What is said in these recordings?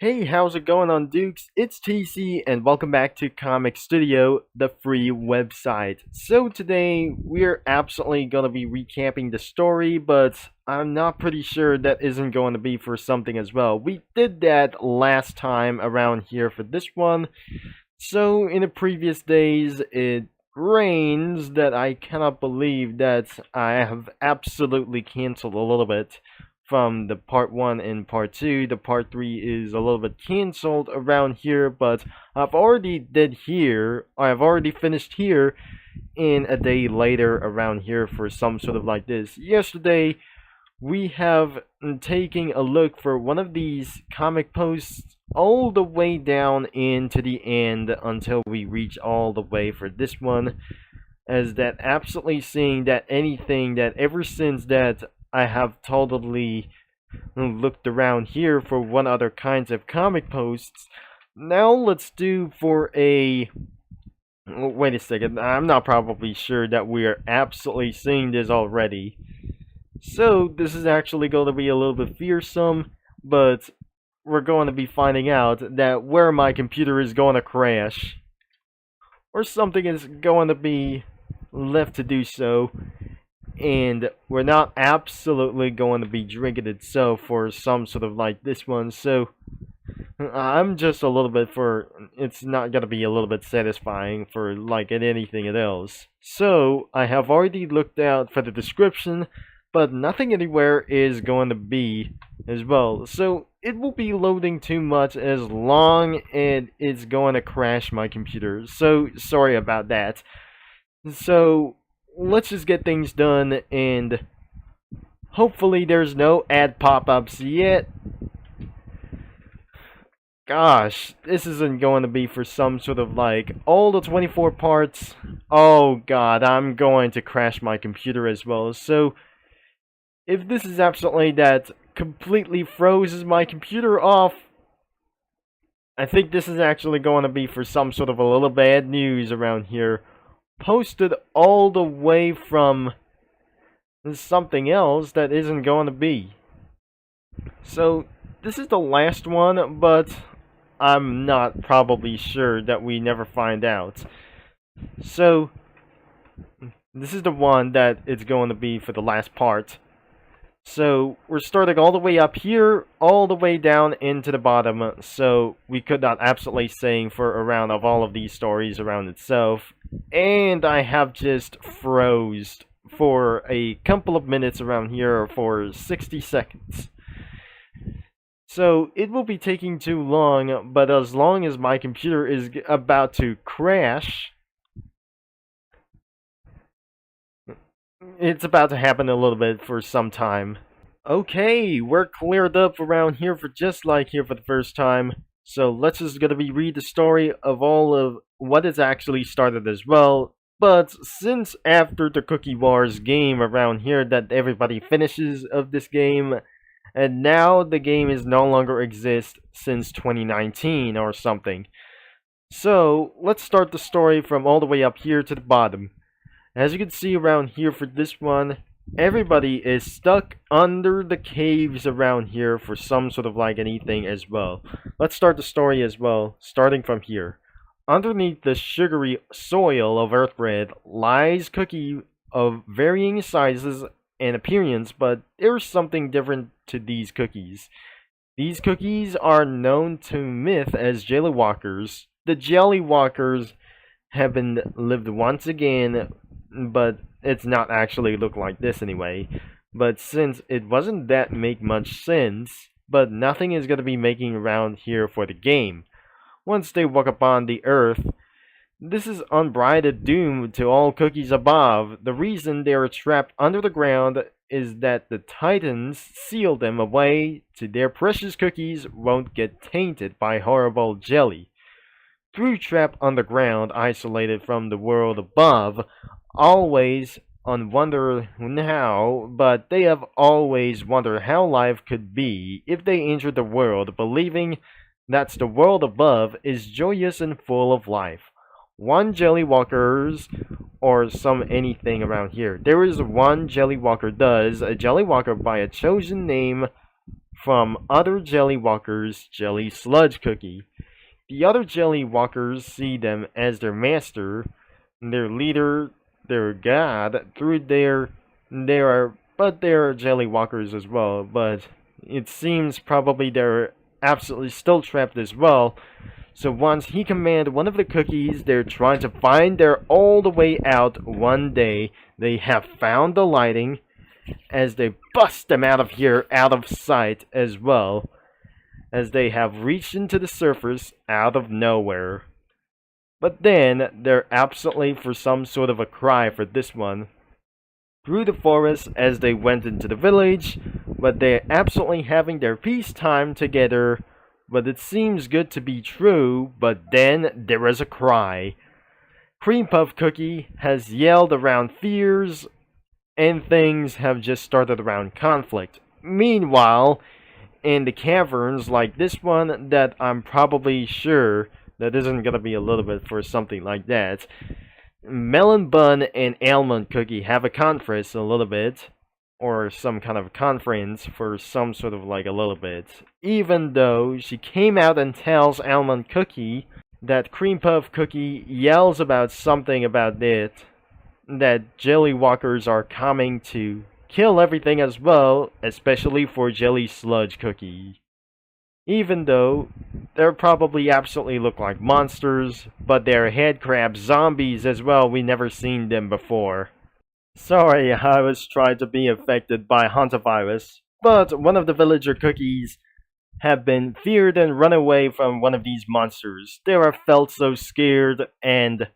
Hey, how's it going on, Dukes? It's TC, and welcome back to Comic Studio, the free website. So today, we're absolutely gonna be recapping the story, but I'm not pretty sure that isn't going to be for something as well. We did that last time around here for this one. So in the previous days, it rains that I cannot believe that I have absolutely canceled a little bit from the part 1 and part 2. The part 3 is a little bit cancelled around here, but I've already finished here in a day later around here for some sort of like this. Yesterday, we have taking a look for one of these comic posts all the way down into the end until we reach all the way for this one, as that absolutely seeing that anything that ever since that I have totally looked around here for one other kinds of comic posts. Now let's do for a wait a second, I'm not probably sure that we are absolutely seeing this already. So this is actually going to be a little bit fearsome, but we're going to be finding out that where my computer is going to crash, or something is going to be left to do so, and we're not absolutely going to be drinking itself for some sort of like this one. So I'm just a little bit for it's not going to be a little bit satisfying for like anything else. So I have already looked out for the description, but nothing anywhere is going to be as well. So it will be loading too much as long as it's going to crash my computer. So sorry about that. So let's just get things done, and hopefully there's no ad pop-ups yet. Gosh, this isn't going to be for some sort of like all the 24 parts. Oh god, I'm going to crash my computer as well. So if this is absolutely that completely froze my computer off, I think this is actually going to be for some sort of a little bad news around here. Posted all the way from something else that isn't going to be. So this is the last one, but I'm not probably sure that we never find out. So this is the one that it's going to be for the last part. So we're starting all the way up here, all the way down into the bottom, so we could not absolutely sing for a round of all of these stories around itself. And I have just froze for a couple of minutes around here for 60 seconds. So it will be taking too long, but as long as my computer is about to crash, it's about to happen a little bit for some time. Okay, we're cleared up around here for just like here for the first time. So let's just gonna be read the story of all of what is actually started as well. But since after the Cookie Wars game around here that everybody finishes of this game, and now the game is no longer exist since 2019 or something. So let's start the story from all the way up here to the bottom. As you can see around here for this one, everybody is stuck under the caves around here for some sort of like anything as well. Let's start the story as well, starting from here. Underneath the sugary soil of Earthbread lies Cookie of varying sizes and appearance, but there's something different to these cookies. These cookies are known to myth as Jellywalkers. The Jellywalkers have been lived once again, but it's not actually look like this anyway. But since it wasn't that make much sense, but nothing is going to be making around here for the game. Once they walk upon the earth, this is unbridled doom to all cookies above. The reason they are trapped under the ground is that the Titans seal them away so their precious cookies won't get tainted by horrible jelly. Through trapped underground, isolated from the world above, always on wonder how, but they have always wondered how life could be if they entered the world, believing that the world above is joyous and full of life. One Jellywalkers or some anything around here. There is one Jellywalker does, a Jellywalker by a chosen name from other Jelly Walkers' Jelly Sludge Cookie. The other Jelly Walkers see them as their master, their leader, their god, through but they're Jelly Walkers as well, but it seems probably they're absolutely still trapped as well. So once he commanded one of the cookies, they're trying to find their all the way out. One day, they have found the lighting as they bust them out of here, out of sight as well, as they have reached into the surface out of nowhere. But then, they're absolutely for some sort of a cry for this one. Through the forest as they went into the village, but they're absolutely having their peacetime together. But it seems good to be true, but then there is a cry. Cream Puff Cookie has yelled around fears, and things have just started around conflict. Meanwhile, in the caverns like this one, that I'm probably sure that isn't gonna be a little bit for something like that, Melon Bun and Almond Cookie have a conference a little bit, or some kind of conference for some sort of like a little bit, even though she came out and tells Almond Cookie that Cream Puff Cookie yells about something about it, that Jelly Walkers are coming to kill everything as well, especially for Jelly Sludge Cookie. Even though they probably absolutely look like monsters, but they're head crab zombies as well, we never seen them before. Sorry, I was trying to be affected by hantavirus, but one of the villager cookies have been feared and run away from one of these monsters. They were felt so scared and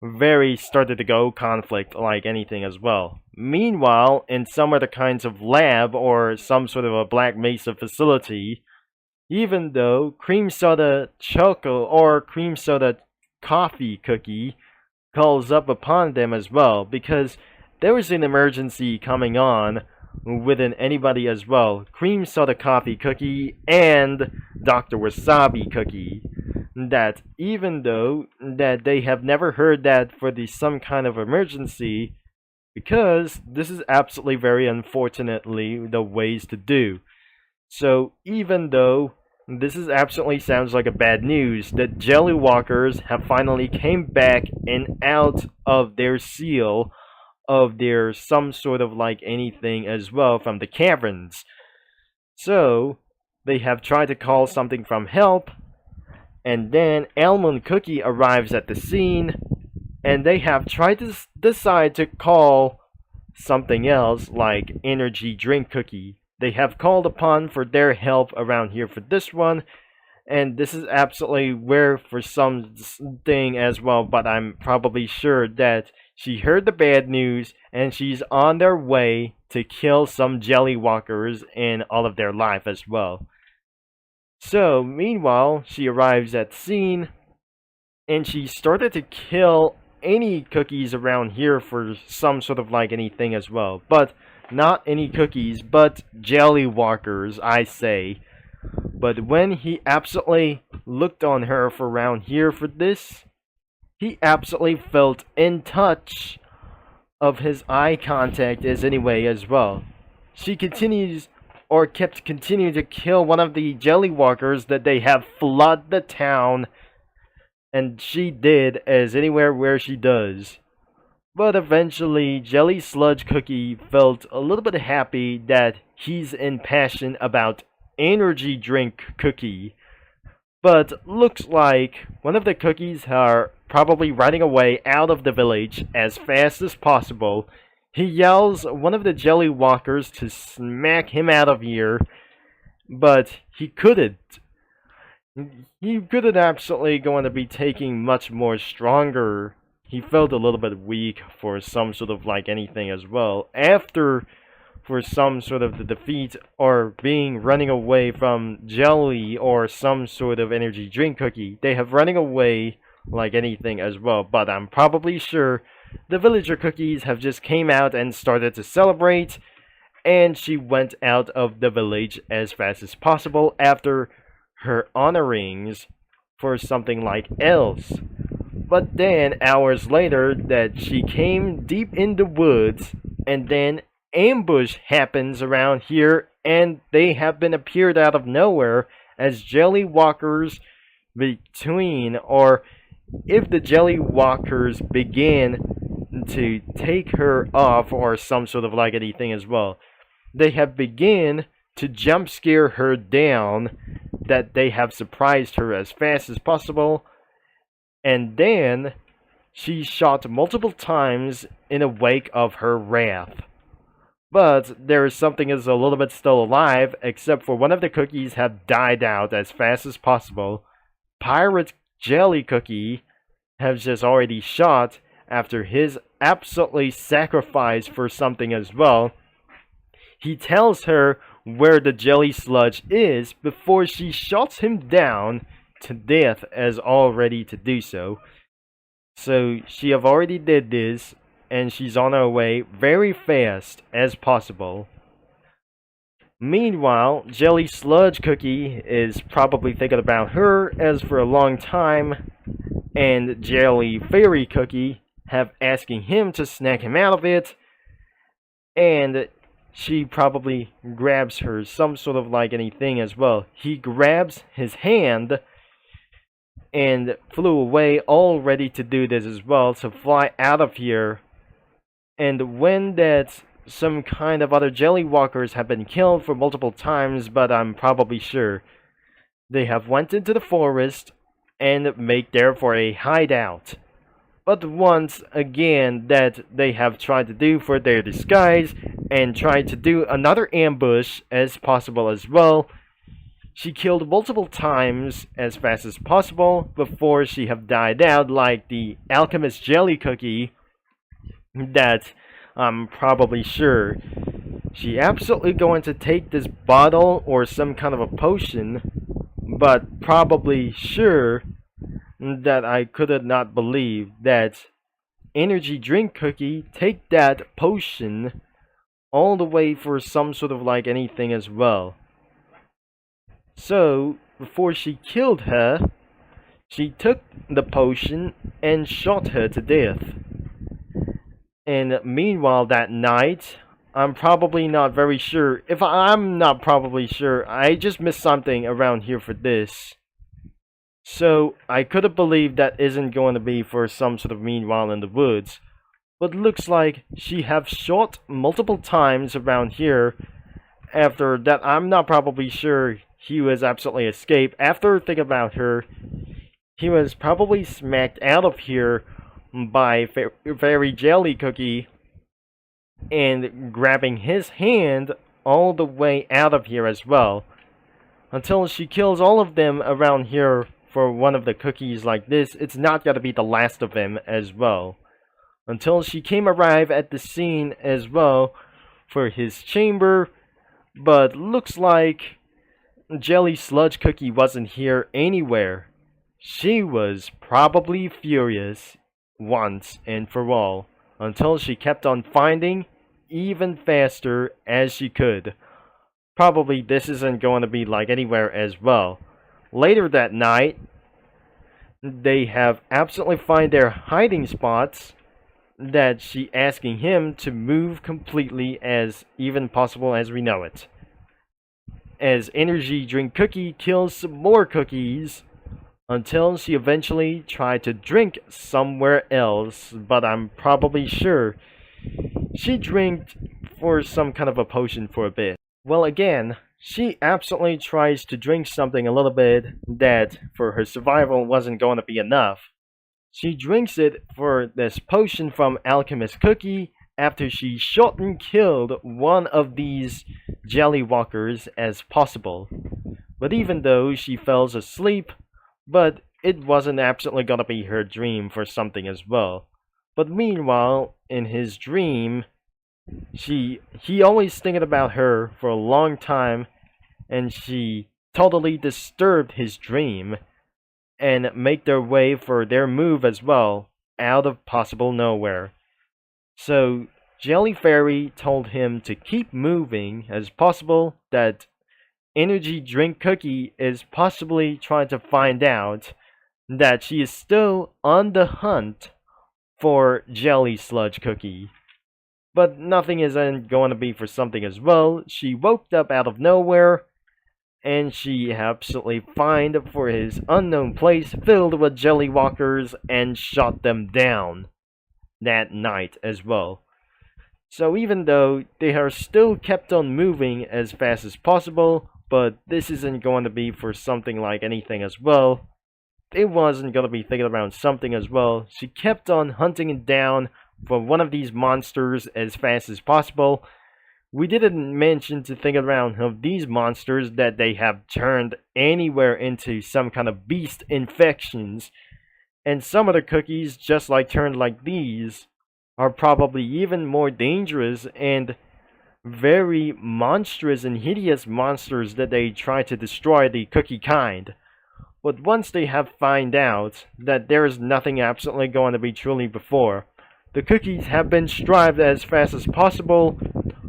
very started to go conflict like anything as well. Meanwhile, in some other kinds of lab or some sort of a Black Mesa facility, even though Cream Soda Choco or Cream Soda Coffee Cookie calls up upon them as well, because there was an emergency coming on within anybody as well. Cream Soda Coffee Cookie and Dr. Wasabi Cookie. That even though that they have never heard that for some kind of emergency, because this is absolutely very unfortunately the ways to do. So even though this is absolutely sounds like a bad news, that Jelly Walkers have finally came back and out of their seal of their some sort of like anything as well from the caverns. So they have tried to call something from help, and then Almond Cookie arrives at the scene, and they have tried to decide to call something else like Energy Drink Cookie. They have called upon for their help around here for this one, and this is absolutely where for something as well, but I'm probably sure that she heard the bad news and she's on their way to kill some Jelly Walkers in all of their life as well. So, meanwhile, she arrives at the scene and she started to kill any cookies around here for some sort of like anything as well. But not any cookies, but Jelly Walkers, I say. But when he absolutely looked on her for around here for this, he absolutely felt in touch of his eye contact as anyway as well. She continues or kept continuing to kill one of the Jelly Walkers that they have flood the town, and she did as anywhere where she does. But eventually, Jelly Sludge Cookie felt a little bit happy that he's impassioned about Energy Drink Cookie. But looks like one of the cookies are probably running away out of the village as fast as possible. He yells one of the Jelly Walkers to smack him out of here, but he couldn't. He couldn't absolutely going to be taking much more stronger. He felt a little bit weak for some sort of like anything as well. After for some sort of the defeat or being running away from Jelly or some sort of energy drink cookie, they have running away like anything as well. But I'm probably sure the villager cookies have just came out and started to celebrate, and she went out of the village as fast as possible after her honorings for something like else. But then hours later that she came deep in the woods, and then ambush happens around here, and they have been appeared out of nowhere as jelly walkers between, or if the jelly walkers begin to take her off or some sort of like anything as well, they have begin to jump scare her down, that they have surprised her as fast as possible, and then she shot multiple times in the wake of her wrath. But there is something is a little bit still alive, except for one of the cookies have died out as fast as possible. Pirate Jelly Cookie has just already shot after his absolutely sacrifice for something as well. He tells her where the jelly sludge is before she shuts him down to death as already to do so. So she have already did this, and she's on her way very fast as possible. Meanwhile, Jelly Sludge Cookie is probably thinking about her as for a long time, and Jelly Fairy Cookie have asking him to snag him out of it, and she probably grabs her some sort of like anything as well. He grabs his hand and flew away, all ready to do this as well, to fly out of here. And when that some kind of other jelly walkers have been killed for multiple times, but I'm probably sure they have went into the forest and make there for a hideout. But once again that they have tried to do for their disguise and tried to do another ambush as possible as well, she killed multiple times as fast as possible before she have died out, like the alchemist jelly cookie that I'm probably sure she absolutely going to take this bottle or some kind of a potion, but probably sure that I could not believe that energy drink cookie take that potion all the way for some sort of like anything as well. So before she killed her, she took the potion and shot her to death. And meanwhile that night, I'm probably not very sure. If I'm not probably sure, I just missed something around here for this. So I could have believed that isn't going to be for some sort of meanwhile in the woods. But looks like she have shot multiple times around here. After that, I'm not probably sure he was absolutely escaped. After thinking about her, he was probably smacked out of here by Fairy Jelly Cookie and grabbing his hand all the way out of here as well, until she kills all of them around here for one of the cookies like this. It's not gonna be the last of them as well, until she came arrive at the scene as well for his chamber. But looks like Jelly Sludge Cookie wasn't here anywhere. She was probably furious once and for all, until she kept on finding even faster as she could. Probably this isn't going to be like anywhere as well. Later that night, they have absolutely find their hiding spots, that she asking him to move completely as even possible as we know it. As Energy Drink Cookie kills some more cookies, until she eventually tried to drink somewhere else, but I'm probably sure she drank for some kind of a potion for a bit. Well, again, she absolutely tries to drink something a little bit that for her survival wasn't going to be enough. She drinks it for this potion from Alchemist Cookie after she shot and killed one of these jelly walkers as possible. But even though she fell asleep, but it wasn't absolutely gonna be her dream for something as well. But meanwhile, in his dream, he always thinking about her for a long time, and she totally disturbed his dream and make their way for their move as well out of possible nowhere. So Jelly Fairy told him to keep moving as possible, that Energy Drink Cookie is possibly trying to find out that she is still on the hunt for Jelly Sludge Cookie. But nothing isn't going to be for something as well. She woke up out of nowhere, and she absolutely fined for his unknown place filled with jelly walkers and shot them down that night as well. So even though they are still kept on moving as fast as possible, but this isn't going to be for something like anything as well. It wasn't going to be thinking around something as well. She kept on hunting it down for one of these monsters as fast as possible. We didn't mention to think around of these monsters that they have turned anywhere into some kind of beast infections. And some of the cookies, just like turned like these, are probably even more dangerous and very monstrous and hideous monsters that they try to destroy the cookie kind. But once they have find out that there is nothing absolutely going to be truly before, the cookies have been strived as fast as possible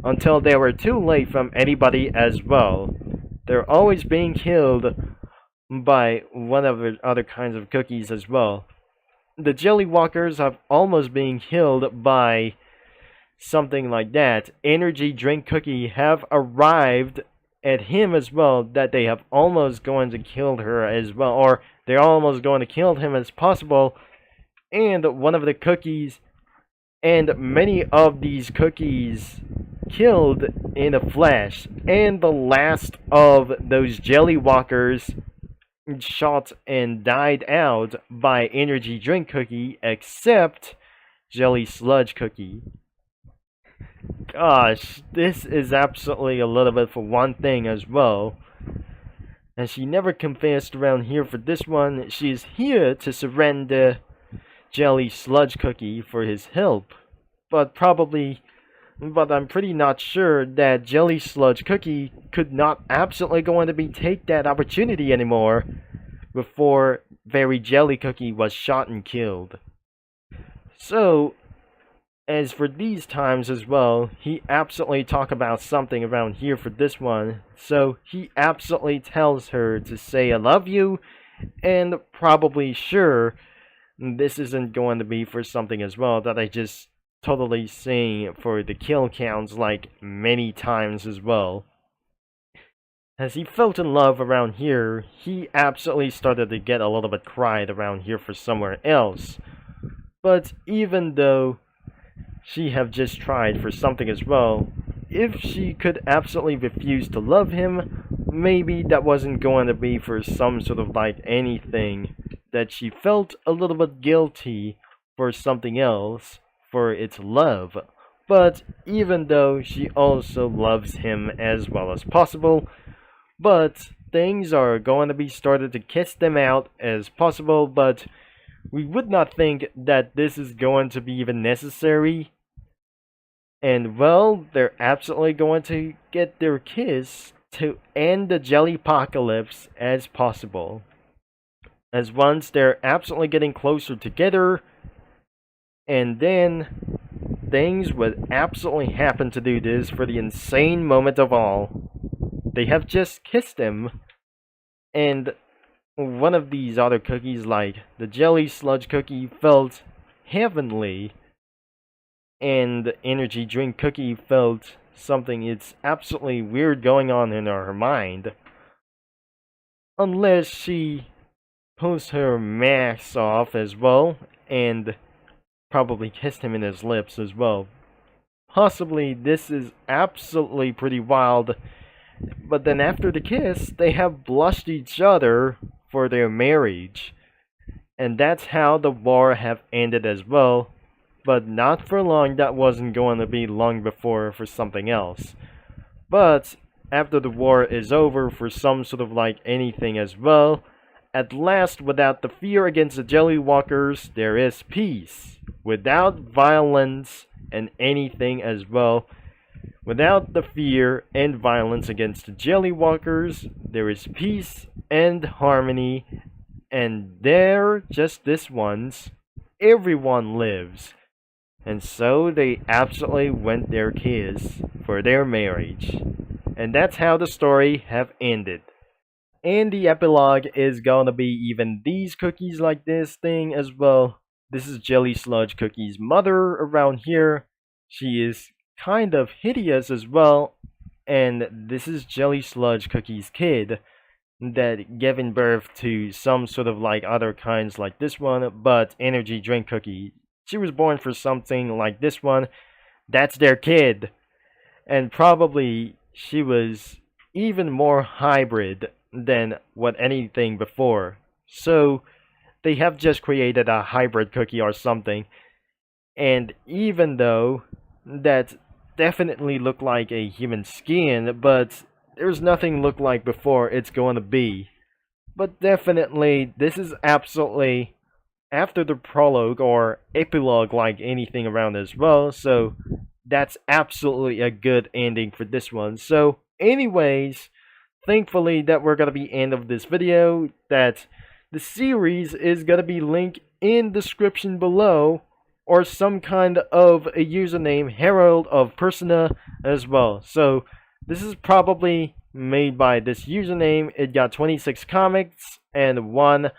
until they were too late from anybody as well. They're always being killed by one of the other kinds of cookies as well. The jelly walkers have almost been killed by something like that. Energy drink cookie have arrived at him as well, that they have almost going to kill her as well, or they're almost going to kill him as possible. And one of the cookies, and many of these cookies killed in a flash, and the last of those jelly walkers shot and died out by energy drink cookie, except jelly sludge cookie. Gosh, this is absolutely a little bit for one thing as well. And she never confessed around here for this one. She is here to surrender jelly sludge cookie for his help. But I'm pretty not sure that jelly sludge cookie could not absolutely going to be take that opportunity anymore before very jelly cookie was shot and killed. So as for these times as well, he absolutely talk about something around here for this one. So he absolutely tells her to say I love you, and probably sure this isn't going to be for something as well that I just totally saying for the kill counts like many times as well. As he felt in love around here, he absolutely started to get a little bit cried around here for somewhere else. But even though she have just tried for something as well, if she could absolutely refuse to love him, maybe that wasn't going to be for some sort of like anything that she felt a little bit guilty for something else for its love. But even though she also loves him as well as possible, but things are going to be started to kiss them out as possible, but we would not think that this is going to be even necessary. And well, they're absolutely going to get their kiss to end the jelly apocalypse as possible. As once they're absolutely getting closer together, and then things would absolutely happen to do this for the insane moment of all. They have just kissed him, and one of these other cookies, like the jelly sludge cookie, felt heavenly, and the energy drink cookie felt something it's absolutely weird going on in her mind. Unless she pulls her mask off as well, and probably kissed him in his lips as well. Possibly this is absolutely pretty wild. But then after the kiss, they have blushed each other for their marriage. And that's how the war have ended as well. But not for long, that wasn't going to be long before for something else. But after the war is over for some sort of like anything as well, at last, without the fear against the jelly walkers, there is peace. Without violence and anything as well. Without the fear and violence against the jelly walkers, there is peace and harmony, and there, just this once, everyone lives. And so they absolutely went their kiss for their marriage. And that's how the story have ended. And the epilogue is gonna be even these cookies like this thing as well. This is Jelly Sludge Cookie's mother around here. She is kind of hideous as well. And this is Jelly Sludge Cookie's kid that giving birth to some sort of like other kinds like this one, but energy drink cookie. She was born for something like this one. That's their kid. And probably she was even more hybrid than what anything before. So they have just created a hybrid cookie or something. And even though that definitely looked like a human skin, but there's nothing looked like before it's going to be. But definitely, this is absolutely after the prologue or epilogue like anything around as well, so that's absolutely a good ending for this one. So anyways, thankfully that we're gonna be end of this video, that the series is gonna be linked in description below, or some kind of a username Herald of Persona as well. So this is probably made by this username. It got 26 comics and 1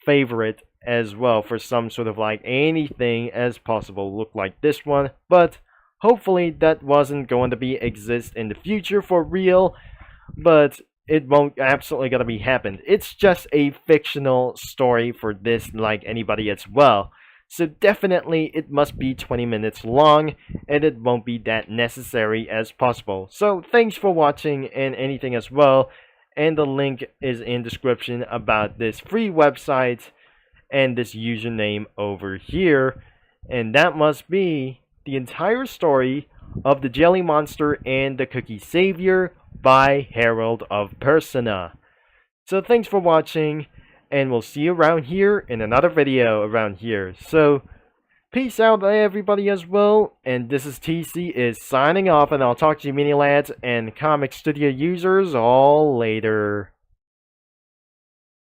favorite as well for some sort of like anything as possible look like this one, but hopefully that wasn't going to be exist in the future for real, but it won't absolutely gonna be happen. It's just a fictional story for this like anybody as well. So definitely it must be 20 minutes long, and it won't be that necessary as possible. So thanks for watching and anything as well, and the link is in description about this free website and this username over here. And that must be the entire story of the Jelly Monster and the Cookie Savior by Herald of Persona. So thanks for watching, and we'll see you around here in another video around here. So peace out everybody as well, and this is TC is signing off, and I'll talk to you mini lads and comic studio users all later.